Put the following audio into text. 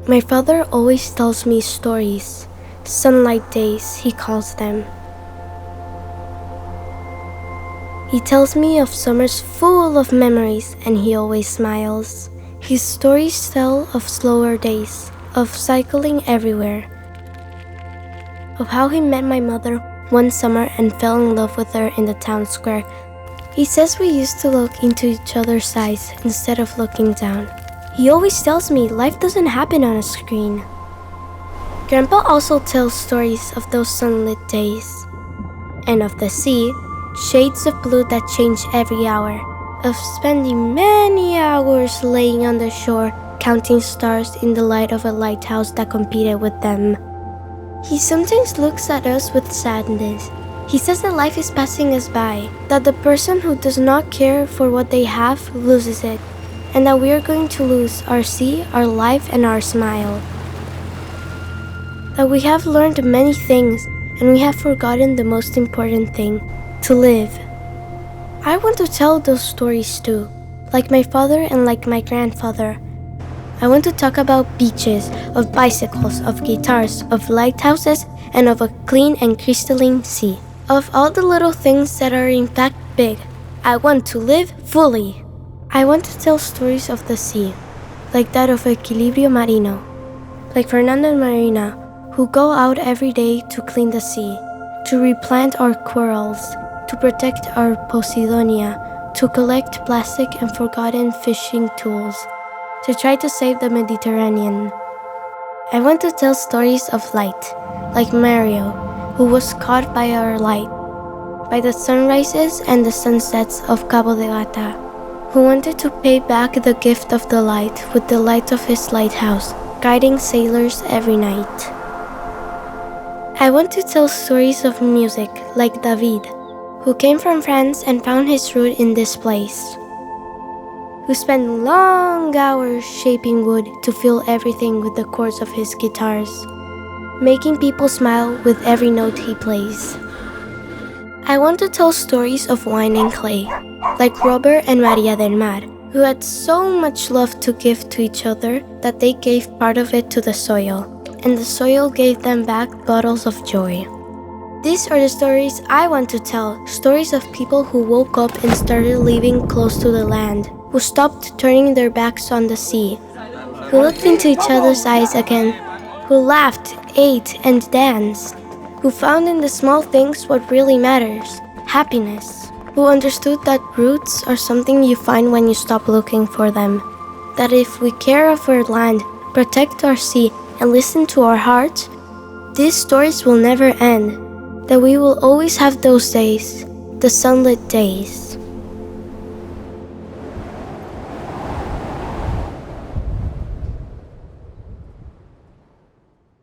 My father always tells me stories. Sunlit Days, he calls them. He tells me of summers full of memories, and he always smiles. His stories tell of slower days, of cycling everywhere, of how he met my mother one summer and fell in love with her in the town square. He says we used to look into each other's eyes instead of looking down. He always tells me life doesn't happen on a screen. Grandpa also tells stories of those sunlit days, and of the sea, shades of blue that change every hour, of spending many hours laying on the shore, counting stars in the light of a lighthouse that competed with them. He sometimes looks at us with sadness. He says that life is passing us by, that the person who does not care for what they have loses it, and that we are going to lose our sea, our life, and our smile. That we have learned many things, and we have forgotten the most important thing, to live. I want to tell those stories too, like my father and like my grandfather. I want to talk about beaches, of bicycles, of guitars, of lighthouses, and of a clean and crystalline sea. Of all the little things that are in fact big. I want to live fully. I want to tell stories of the sea, like that of Equilibrio Marino, like Fernando and Marina, who go out every day to clean the sea, to replant our corals, to protect our Posidonia, to collect plastic and forgotten fishing tools, to try to save the Mediterranean. I want to tell stories of light, like Mario, who was caught by our light, by the sunrises and the sunsets of Cabo de Gata, who wanted to pay back the gift of the light with the light of his lighthouse, guiding sailors every night. I want to tell stories of music, like David, who came from France and found his root in this place, who spent long hours shaping wood to fill everything with the chords of his guitars, making people smile with every note he plays. I want to tell stories of wine and clay, like Robert and Maria del Mar, who had so much love to give to each other that they gave part of it to the soil, and the soil gave them back bottles of joy. These are the stories I want to tell, stories of people who woke up and started living close to the land, who stopped turning their backs on the sea, who looked into each other's eyes again, who laughed, ate, and danced, who found in the small things what really matters, happiness, who understood that roots are something you find when you stop looking for them, that if we care of our land, protect our sea, and listen to our hearts, these stories will never end, that we will always have those days, the sunlit days.